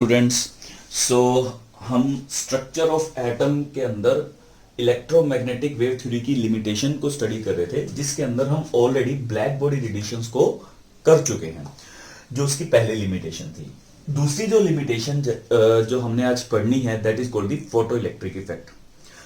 Students. सो हम structure of atom के अंदर इलेक्ट्रोमैग्नेटिक वेव थ्योरी की लिमिटेशन को स्टडी कर रहे थे, जिसके अंदर हम ऑलरेडी ब्लैक बॉडी रेडिएशंस को कर चुके हैं, जो उसकी पहली लिमिटेशन थी। दूसरी जो लिमिटेशन जो हमने आज पढ़नी है, that is called the photo electric effect.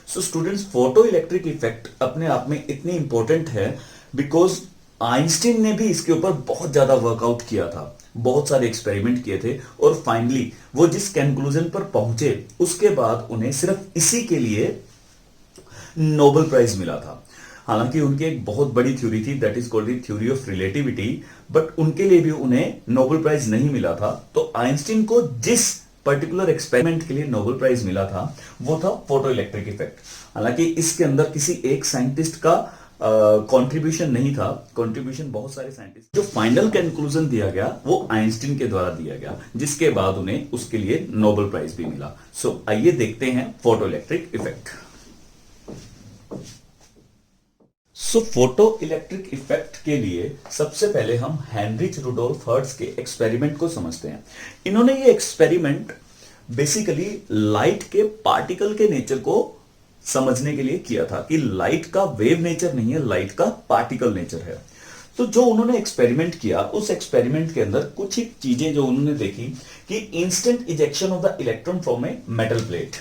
So students, photo electric effect अपने आप में इतनी इंपॉर्टेंट है बिकॉज आइंस्टीन ने भी इसके ऊपर बहुत ज्यादा वर्कआउट किया था, बहुत सारे एक्सपेरिमेंट किए थे और फाइनली वो जिस कंक्लूजन पर पहुंचे उसके बाद उन्हें सिर्फ इसी के लिए नोबेल प्राइज मिला था। हालांकि उनकी एक बहुत बड़ी थ्योरी थी, that is called the theory of relativity, but उनके लिए भी उन्हें नोबेल प्राइज नहीं मिला था। तो आइंस्टीन को जिस पर्टिकुलर एक्सपेरिमेंट के लिए नोबेल प्राइज मिला था वो था फोटो इलेक्ट्रिक इफेक्ट। हालांकि इसके अंदर किसी एक साइंटिस्ट का कंट्रीब्यूशन नहीं था, कंट्रीब्यूशन बहुत सारे साइंटिस्ट। जो फाइनल कंक्लूजन दिया गया वो आइंस्टीन के द्वारा दिया गया, जिसके बाद उन्हें उसके लिए नोबेल प्राइज भी मिला। सो आइए देखते हैं photo electric effect. So photo electric effect के लिए सबसे पहले हम हेनरिच रुडोल्फ हर्ट्ज के एक्सपेरिमेंट को समझते हैं। इन्होंने ये एक्सपेरिमेंट बेसिकली लाइट के पार्टिकल के नेचर को समझने के लिए किया था कि लाइट का वेव नेचर नहीं है, लाइट का पार्टिकल नेचर है। तो जो उन्होंने एक्सपेरिमेंट किया, उस एक्सपेरिमेंट के अंदर कुछ ही चीजें जो उन्होंने देखी कि instant ejection of the electron from a metal plate,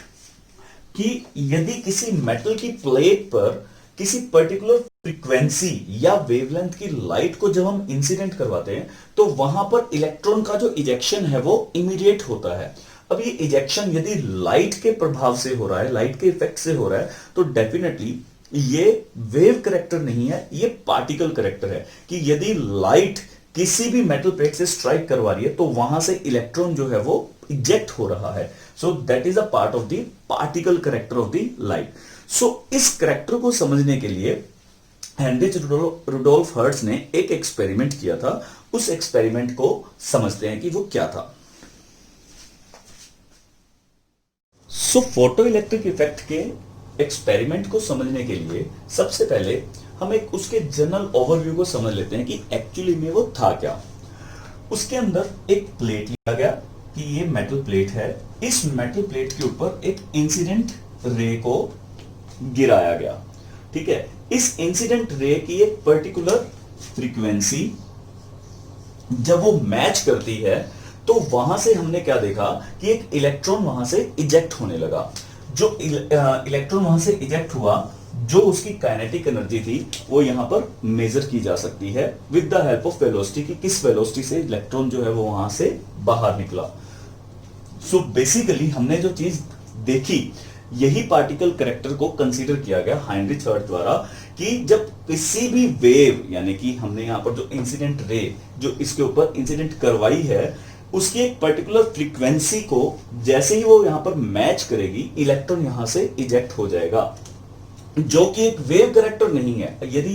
कि यदि किसी मेटल की प्लेट पर किसी पर्टिकुलर फ्रीक्वेंसी या वेवलेंथ की लाइट को जब हम इंसिडेंट करवाते हैं तो वहां पर इलेक्ट्रॉन का जो इजेक्शन है वो इमीडिएट होता है। अब ये इजेक्शन यदि लाइट के प्रभाव से हो रहा है, लाइट के इफेक्ट से हो रहा है, तो डेफिनेटली ये वेव करेक्टर नहीं है, ये पार्टिकल करेक्टर है। कि यदि लाइट किसी भी मेटल प्लेट से स्ट्राइक करवा रही है तो वहां से इलेक्ट्रॉन जो है वो इजेक्ट हो रहा है। So that is a part of the particle character of the light. So इस करेक्टर को समझने के लिए हेनरिच रुडोल्फ हर्ट्ज ने एक एक्सपेरिमेंट किया था। उस एक्सपेरिमेंट को समझते हैं कि वो क्या था। सो फोटो इलेक्ट्रिक इफेक्ट के एक्सपेरिमेंट को समझने के लिए सबसे पहले हम एक उसके जनरल ओवरव्यू को समझ लेते हैं कि एक्चुअली में वो था क्या। उसके अंदर एक प्लेट लिया गया कि ये मेटल प्लेट है, इस मेटल प्लेट के ऊपर एक इंसिडेंट रे को गिराया गया। ठीक है, इस इंसिडेंट रे की एक पर्टिकुलर फ्रीक्वेंसी जब वो मैच करती है तो वहां से हमने क्या देखा कि एक इलेक्ट्रॉन वहां से इजेक्ट होने लगा। जो इलेक्ट्रॉन वहां से इजेक्ट हुआ, जो उसकी काइनेटिक एनर्जी थी वो यहां पर मेजर की जा सकती है with the help of velocity, कि किस वेलोसिटी से इलेक्ट्रॉन जो है वो वहां से बाहर निकला। सो बेसिकली हमने जो चीज देखी, यही पार्टिकल करेक्टर को कंसीडर किया गया हेनरिच हर्ट्ज द्वारा, कि जब किसी भी वेव, यानी कि हमने यहां पर जो इंसिडेंट रे जो इसके ऊपर इंसिडेंट करवाई है, उसकी एक पर्टिकुलर फ्रीक्वेंसी को जैसे ही वो यहां पर मैच करेगी, इलेक्ट्रॉन यहां से इजेक्ट हो जाएगा, जो कि एक वेव करेक्टर नहीं है। यदि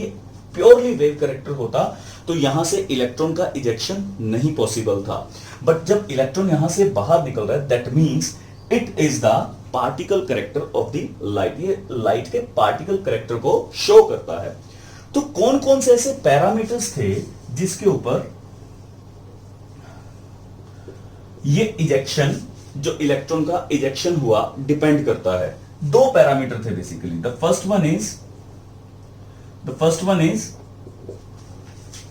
प्योरली वेव करेक्टर होता तो यहां से इलेक्ट्रॉन का इजेक्शन नहीं पॉसिबल था। बट जब इलेक्ट्रॉन यहां से बाहर निकल रहा है, that means it is the particle character of the light. ये लाइट के पार्टिकल करेक्टर को शो करता है। तो कौन कौन से ऐसे पैरामीटर्स थे जिसके ऊपर ये इजेक्शन, जो इलेक्ट्रॉन का इजेक्शन हुआ, डिपेंड करता है। दो पैरामीटर थे basically. The first one is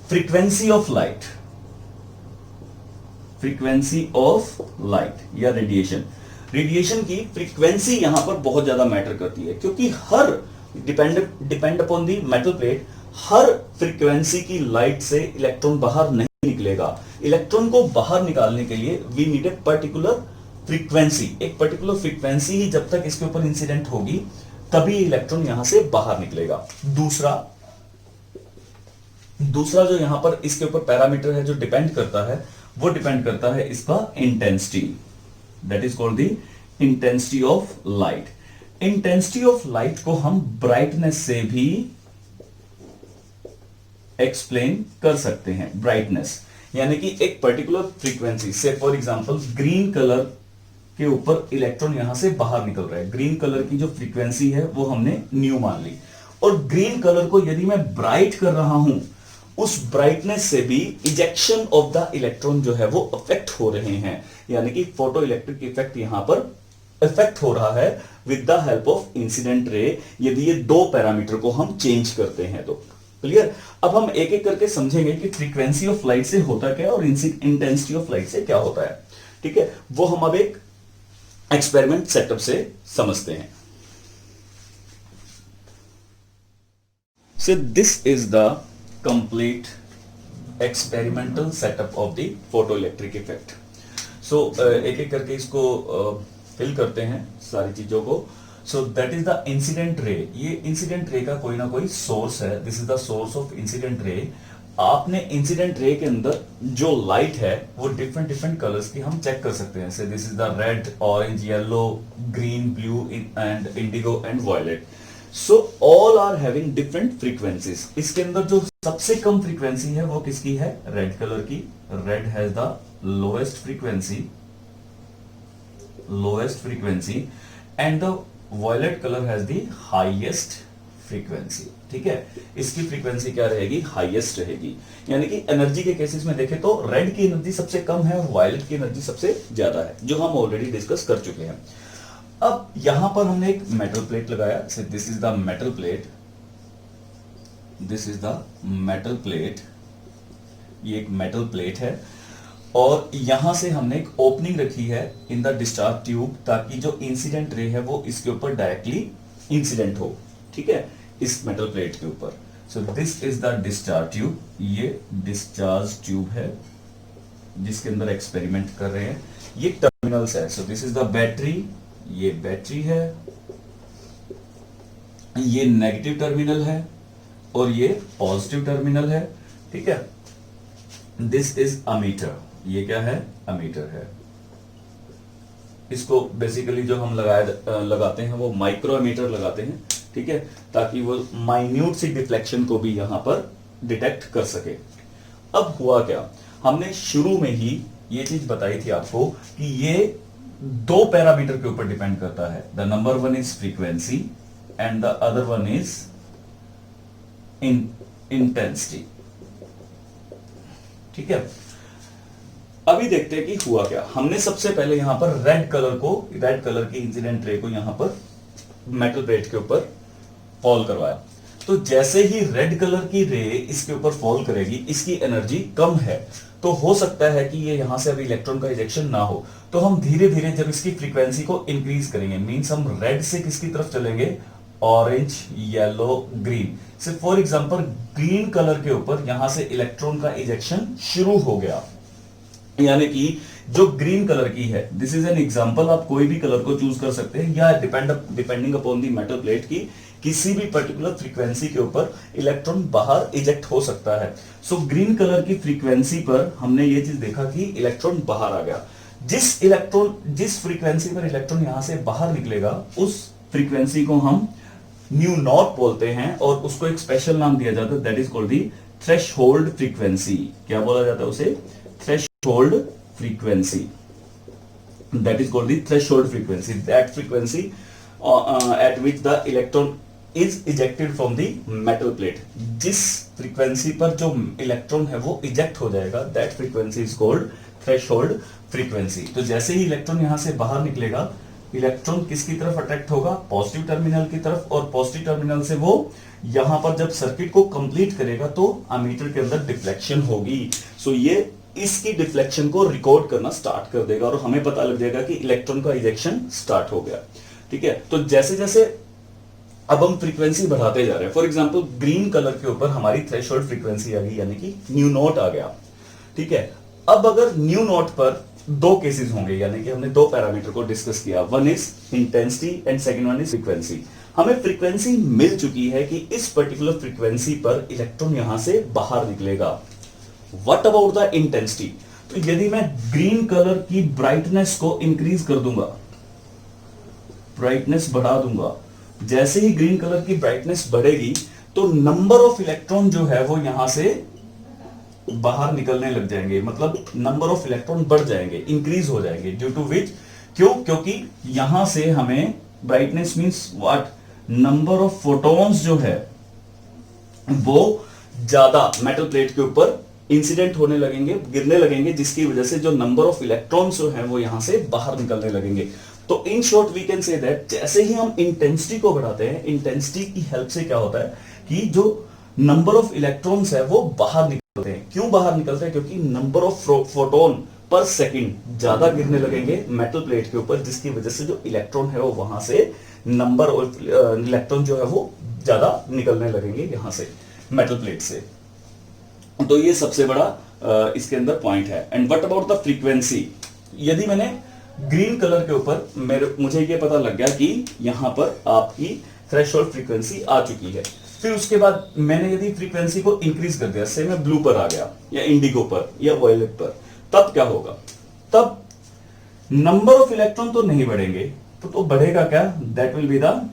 frequency of light, frequency of light या रेडिएशन। रेडिएशन की फ्रीक्वेंसी यहां पर बहुत ज्यादा मैटर करती है, क्योंकि हर depend upon the metal plate, हर फ्रीक्वेंसी की लाइट से इलेक्ट्रॉन बाहर नहीं निकलेगा। इलेक्ट्रॉन को बाहर निकालने के लिए we need a particular frequency. एक पर्टिकुलर फ्रीक्वेंसी ही जब तक इसके ऊपर इंसिडेंट होगी तभी इलेक्ट्रॉन यहां से बाहर निकलेगा। दूसरा जो यहां पर इसके ऊपर पैरामीटर है जो डिपेंड करता है, वो डिपेंड करता है इसका intensity, that is called the intensity of light. Intensity of light को हम ब्राइटनेस से भी एक्सप्लेन कर सकते हैं। ब्राइटनेस यानी कि एक पर्टिकुलर फ्रीक्वेंसी से, फॉर एग्जांपल ग्रीन कलर के ऊपर इलेक्ट्रॉन यहां से बाहर निकल रहा है, ग्रीन कलर की जो फ्रीक्वेंसी है वो हमने न्यू मान ली, और ग्रीन कलर को यदि मैं ब्राइट कर रहा हूं उस ब्राइटनेस से भी इजेक्शन ऑफ द इलेक्ट्रॉन जो है वो अफेक्ट हो रहे हैं, यानी कि फोटो इलेक्ट्रिक इफेक्ट यहां पर इफेक्ट हो रहा है with the help of incident ray, यदि ये दो पैरामीटर को हम चेंज करते हैं तो। क्लियर? अब हम एक एक करके समझेंगे कि फ्रीक्वेंसी ऑफ लाइट से होता क्या है और इंटेंसिटी ऑफ लाइट से क्या होता है। ठीक है, वो हम अब एक एक्सपेरिमेंट सेटअप से समझते हैं। So this is the complete experimental setup of the photoelectric effect. So एक एक करके इसको फिल करते हैं सारी चीजों को। So that is the incident ray. ये इंसिडेंट रे का कोई ना कोई सोर्स है। This is the source of incident ray. आपने इंसिडेंट रे के अंदर जो लाइट है वो डिफरेंट डिफरेंट कलर्स की हम चेक कर सकते हैं। Say this is the red, orange, yellow, green, blue and indigo and violet. So all are having different frequencies. इसके अंदर जो सबसे कम फ्रीक्वेंसी है वो किसकी है? रेड कलर की। Red has the lowest frequency and the violet colour has the highest frequency. ठीक है, इसकी फ्रीक्वेंसी क्या रहेगी? हाईएस्ट रहेगी। यानी कि एनर्जी के केसेस में देखें तो रेड की एनर्जी सबसे कम है और वायलेट की एनर्जी सबसे ज्यादा है, जो हम ऑलरेडी डिस्कस कर चुके हैं। अब यहां पर हमने एक मेटल प्लेट लगाया। This is the metal plate, this is the metal plate, ये एक मेटल प्लेट है और यहां से हमने एक ओपनिंग रखी है इन द डिस्चार्ज ट्यूब, ताकि जो इंसिडेंट रे है वो इसके ऊपर डायरेक्टली इंसिडेंट हो। ठीक है, इस मेटल प्लेट के ऊपर। सो this is the discharge tube, ये डिस्चार्ज ट्यूब है जिसके अंदर एक्सपेरिमेंट कर रहे हैं। ये टर्मिनल्स है। सो दिस इज द बैटरी, ये बैटरी है, ये नेगेटिव टर्मिनल है और ये पॉजिटिव टर्मिनल है। ठीक है, दिस इज अमीटर, ये क्या है? अमीटर है। इसको बेसिकली जो हम लगाते हैं वो माइक्रोमीटर लगाते हैं। ठीक है, ताकि वो माइन्यूट सी डिफ्लेक्शन को भी यहां पर डिटेक्ट कर सके। अब हुआ क्या, हमने शुरू में ही ये चीज बताई थी आपको कि ये दो पैरामीटर के ऊपर डिपेंड करता है। The number one is frequency and the other one is intensity. ठीक है, अभी देखते हैं कि हुआ क्या। हमने सबसे पहले यहां पर रेड कलर की इंसिडेंट रे को यहां पर मेटल प्लेट के ऊपर फॉल करवाया। तो जैसे ही रेड कलर की रे इसके ऊपर फॉल करेगी, इसकी एनर्जी कम है, तो हो सकता है कि ये यहां से अभी इलेक्ट्रॉन का इजेक्शन ना हो। तो हम धीरे धीरे जब इसकी फ्रीक्वेंसी को इंक्रीज करेंगे, मींस हम रेड से किसकी तरफ चलेंगे? Orange, yellow, green. सिर्फ फॉर एग्जांपल ग्रीन कलर के ऊपर यहां से इलेक्ट्रॉन का इजेक्शन शुरू हो गया, यानी कि जो ग्रीन कलर की है, दिस इज एन एग्जांपल, आप कोई भी कलर को चूज कर सकते हैं या depending upon the metal plate की किसी भी पर्टिकुलर फ्रीक्वेंसी के ऊपर इलेक्ट्रॉन बाहर इजेक्ट हो सकता है। सो ग्रीन कलर की फ्रीक्वेंसी पर हमने ये चीज देखा कि इलेक्ट्रॉन बाहर आ गया। जिस फ्रीक्वेंसी पर इलेक्ट्रॉन यहां से बाहर निकलेगा उस फ्रीक्वेंसी को हम न्यू नॉट बोलते हैं और उसको एक स्पेशल नाम दिया जाता है, that is called the threshold frequency. क्या बोला जाता है उसे? Threshold frequency. That is called the threshold frequency, that frequency at which the electron is ejected from the metal plate। जिस फ्रीक्वेंसी पर जो इलेक्ट्रॉन है वो इजेक्ट हो जाएगा, that frequency is called threshold frequency. तो जैसे ही इलेक्ट्रॉन यहां से बाहर निकलेगा, इलेक्ट्रॉन किसकी तरफ अट्रैक्ट होगा? पॉजिटिव टर्मिनल की तरफ, और पॉजिटिव टर्मिनल से वो यहां पर जब सर्किट को कंप्लीट करेगा तो अमीटर के अंदर डिफ्लेक्शन होगी। सो ये इसकी डिफ्लेक्शन को रिकॉर्ड करना स्टार्ट कर देगा और हमें पता लग जाएगा कि इलेक्ट्रॉन का इजेक्शन स्टार्ट हो गया। ठीक है, तो जैसे जैसे अब हम फ्रीक्वेंसी बढ़ाते जा रहे हैं, फॉर एग्जांपल ग्रीन कलर के ऊपर हमारी थ्रेशहोल्ड फ्रीक्वेंसी आ गई, यानी कि न्यू नॉट आ गया। ठीक है, अब अगर न्यू नॉट पर दो केसेस होंगे, यानी कि हमने दो पैरामीटर को डिस्कस किया, one is intensity and second one is frequency. हमें फ्रीक्वेंसी मिल चुकी है कि इस पर्टिकुलर फ्रीक्वेंसी पर इलेक्ट्रॉन यहां से बाहर निकलेगा। What about the intensity? तो यदि मैं ग्रीन कलर की ब्राइटनेस को इंक्रीज कर दूंगा, ब्राइटनेस बढ़ा दूंगा, जैसे ही ग्रीन कलर की ब्राइटनेस बढ़ेगी तो नंबर ऑफ इलेक्ट्रॉन जो है वो यहां से बाहर निकलने लग जाएंगे, मतलब नंबर ऑफ इलेक्ट्रॉन बढ़ जाएंगे, इंक्रीज हो जाएंगे। ड्यू टू विच, क्योंकि यहां से हमें brightness means what, number of photons जो है वो ज्यादा मेटल प्लेट के ऊपर इंसिडेंट होने लगेंगे, गिरने लगेंगे, जिसकी वजह से जो नंबर ऑफ इलेक्ट्रॉन्स जो है वो यहां से बाहर निकलने लगेंगे। तो in short we can say that जैसे ही हम इंटेंसिटी को बढ़ाते हैं, इंटेंसिटी की हेल्प से क्या होता है कि जो नंबर ऑफ इलेक्ट्रॉन्स है वो बाहर निकलते हैं। क्यों बाहर निकलते हैं? क्योंकि नंबर ऑफ फोटोन पर सेकंड ज्यादा गिरने लगेंगे मेटल प्लेट के ऊपर, जिसकी वजह से जो इलेक्ट्रॉन है वो वहां से नंबर ऑफ इलेक्ट्रॉन जो है वो ज्यादा निकलने लगेंगे यहां से मेटल प्लेट से। तो ये सबसे बड़ा इसके अंदर पॉइंट है। And what about the frequency? यदि मैंने ग्रीन कलर के ऊपर मुझे ये पता लग गया कि यहां पर आपकी थ्रेशोल्ड फ्रीक्वेंसी आ चुकी है, फिर उसके बाद मैंने यदि फ्रीक्वेंसी को इंक्रीज कर दिया, से मैं ब्लू पर आ गया या इंडिगो पर या वॉयलेट पर, तब क्या होगा? तब नंबर ऑफ इलेक्ट्रॉन तो नहीं बढ़ेंगे, तो बढ़ेगा क्या? That will be the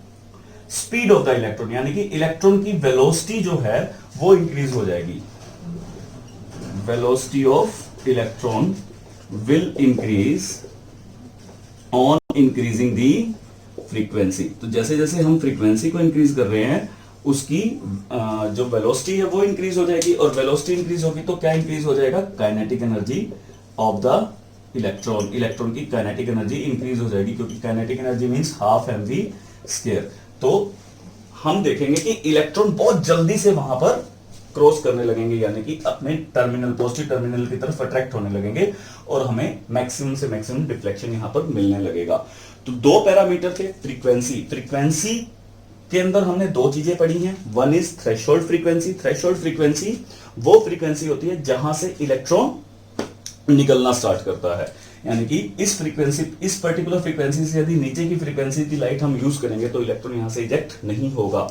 speed of the electron, यानी कि इलेक्ट्रॉन की वेलोसिटी जो है वो इंक्रीज हो जाएगी। Velocity of electron will increase on increasing the frequency. तो जैसे जैसे हम फ्रीक्वेंसी को इंक्रीज कर रहे हैं, उसकी जो वेलोसिटी है वो इंक्रीज हो जाएगी, और वेलोसिटी इंक्रीज होगी तो क्या इंक्रीज हो जाएगा? Kinetic energy of the electron. Electron की काइनेटिक एनर्जी इंक्रीज हो जाएगी, क्योंकि kinetic energy means half mv square. तो हम देखेंगे कि इलेक्ट्रॉन बहुत जल्दी से वहां पर क्रॉस करने लगेंगे, यानी कि अपने टर्मिनल, पॉजिटिव टर्मिनल की तरफ अट्रैक्ट होने लगेंगे, और हमें मैक्सिमम से मैक्सिमम डिफ्लेक्शन यहां पर मिलने लगेगा। तो दो पैरामीटर थे, फ्रीक्वेंसी के अंदर हमने दो चीजें पढ़ी हैं। One is threshold frequency. Threshold frequency वो फ्रीक्वेंसी होती है जहां से इलेक्ट्रॉन निकलना स्टार्ट करता है, यानी कि इस पर्टिकुलर फ्रीक्वेंसी से यदि नीचे की फ्रीक्वेंसी की लाइट हम यूज करेंगे तो इलेक्ट्रॉन यहां से इजेक्ट नहीं होगा।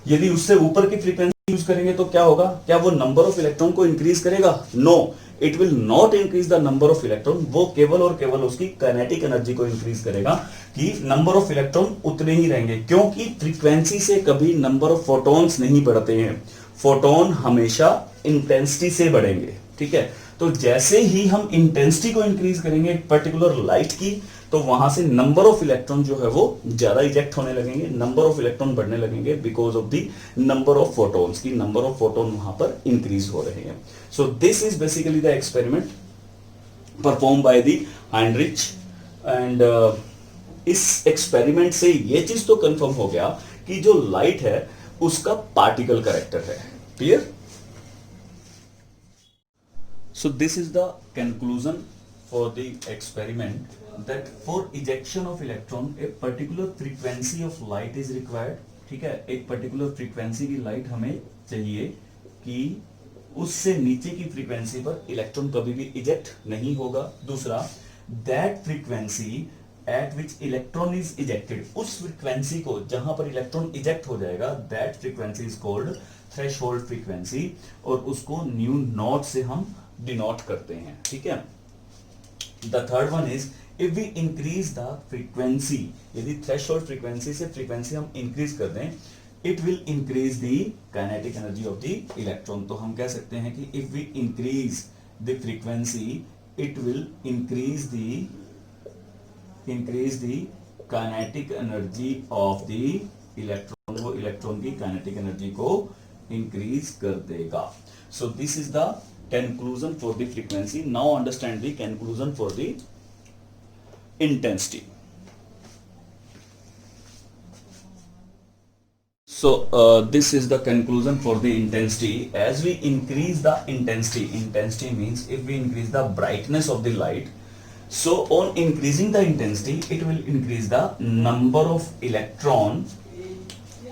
यदि उससे ऊपर की फ्रीक्वेंसी यूज करेंगे तो क्या होगा? क्या वो नंबर ऑफ इलेक्ट्रॉन को इंक्रीज करेगा? No, it will not increase the number of electron. वो केवल और केवल उसकी काइनेटिक एनर्जी को इंक्रीज करेगा, कि नंबर ऑफ इलेक्ट्रॉन उतने ही रहेंगे, क्योंकि फ्रीक्वेंसी से कभी नंबर ऑफ फोटॉन्स नहीं बढ़ते हैं। फोटोन हमेशा इंटेंसिटी से बढ़ेंगे, ठीक है? तो जैसे ही हम इंटेंसिटी को इंक्रीज करेंगे एक पर्टिकुलर लाइट की, तो वहां से नंबर ऑफ इलेक्ट्रॉन जो है वो ज्यादा इजेक्ट होने लगेंगे, नंबर ऑफ इलेक्ट्रॉन बढ़ने लगेंगे, because of the number of photons की नंबर ऑफ फोटोन वहां पर इंक्रीज हो रहे हैं। सो this is basically the experiment perform by the Heinrich. And इस एक्सपेरिमेंट से ये चीज तो कंफर्म हो गया कि जो लाइट है उसका पार्टिकल कैरेक्टर है। Clear? So this is the conclusion for the experiment, that for ejection of electron a particular frequency of light is required। ठीक है, एक particular frequency की लाइट हमें चाहिए कि उससे नीचे की फ्रीक्वेंसी पर इलेक्ट्रॉन कभी भी इजेक्ट नहीं होगा। दूसरा, that frequency at which electron is ejected, उस फ्रीक्वेंसी को जहां पर इलेक्ट्रॉन इजेक्ट हो जाएगा, that frequency is called threshold frequency, और उसको न्यू नॉट से हम डिनोट करते हैं। ठीक है। The third one is if we increase the frequency, यदि थ्रेशोल्ड फ्रीक्वेंसी से फ्रीक्वेंसी हम इंक्रीज कर दें, it will increase the kinetic energy of the electron. तो हम कह सकते हैं कि if we increase the frequency it will increase the kinetic energy of the electron, वो इलेक्ट्रॉन की काइनेटिक एनर्जी को इंक्रीज कर देगा। So this is the conclusion for the frequency. Now understand the conclusion for the intensity. So this is the conclusion for the intensity. As we increase the intensity means if we increase the brightness of the light, so on increasing the intensity it will increase the number of electron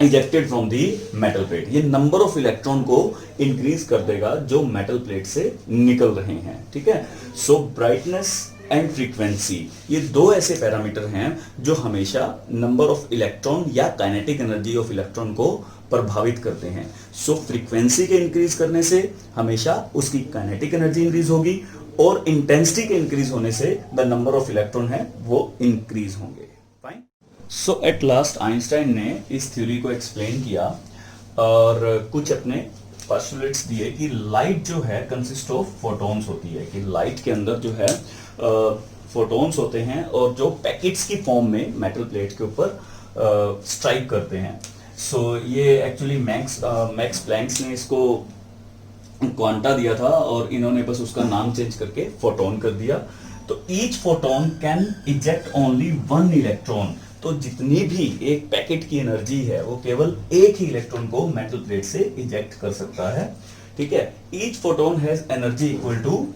ejected from the metal plate. ये number of electron को increase कर देगा जो metal plate से निकल रहे हैं। ठीक है। सो ब्राइटनेस एंड फ्रीक्वेंसी, ये दो ऐसे पैरामीटर हैं जो हमेशा नंबर ऑफ इलेक्ट्रॉन या काइनेटिक एनर्जी ऑफ इलेक्ट्रॉन को प्रभावित करते हैं। सो फ्रीक्वेंसी के इंक्रीज करने से हमेशा उसकी काइनेटिक एनर्जी इंक्रीज होगी, और इंटेंसिटी के इंक्रीज होने से द नंबर ऑफ इलेक्ट्रॉन है वो इंक्रीज होंगे। सो एट लास्ट आइंस्टाइन ने इस थ्योरी को एक्सप्लेन किया और कुछ अपने पोस्टुलेट्स दिए कि लाइट जो है कंसिस्ट ऑफ फोटॉन्स होती है, कि लाइट के अंदर जो है फोटॉन्स होते हैं और जो पैकेट्स की फॉर्म में मेटल प्लेट के ऊपर स्ट्राइक करते हैं। सो ये एक्चुअली मैक्स प्लैंक्स ने इसको क्वांटा दिया था और इन्होंने बस उसका नाम चेंज करके फोटोन कर दिया। तो each photon can eject only one electron. तो जितनी भी एक पैकेट की एनर्जी है वो केवल एक ही इलेक्ट्रॉन को मेटल प्लेट से इजेक्ट कर सकता है। ठीक है, each photon has energy equal to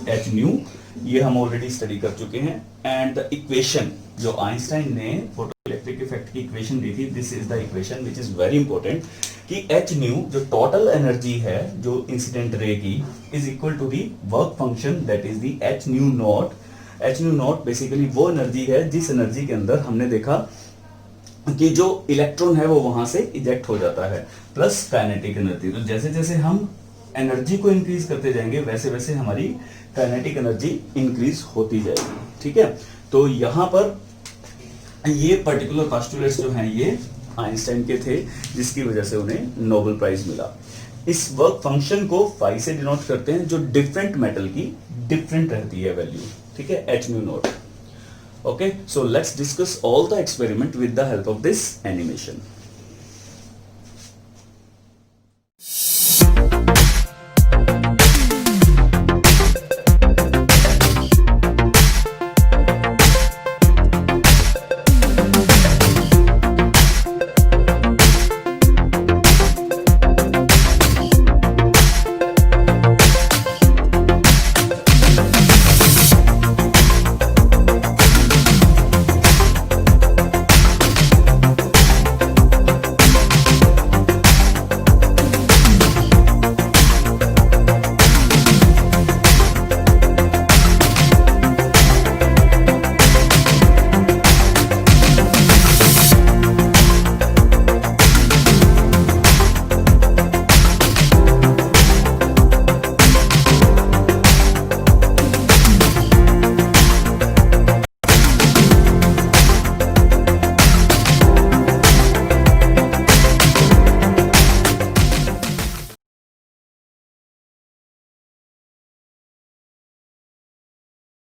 H nu, ये हम ऑलरेडी स्टडी कर चुके हैं। एंड द इक्वेशन जो आइंस्टाइन ने फोटो इलेक्ट्रिक इफेक्ट की इक्वेशन दी थी, this is the equation which is very important, कि एच न्यू जो टोटल एनर्जी है जो इंसिडेंट रे की is equal to the work function that is the H new not. H new not basically वो energy है जिस energy के अंदर हमने देखा कि जो इलेक्ट्रॉन है वो वहां से इजेक्ट हो जाता है, प्लस काइनेटिक एनर्जी। तो जैसे जैसे हम एनर्जी को इंक्रीज करते जाएंगे वैसे वैसे हमारी काइनेटिक एनर्जी इंक्रीज होती जाएगी। ठीक है, तो यहां पर ये पर्टिकुलर पोस्टुलेट्स जो हैं ये आइंस्टाइन के थे, जिसकी वजह से उन्हें नोबेल प्राइज मिला। इस वर्क फंक्शन को फाई से डिनोट करते हैं, जो डिफरेंट मेटल की डिफरेंट रहती है वैल्यू। ठीक है, H new not. Okay, so let's discuss all the experiment with the help of this animation.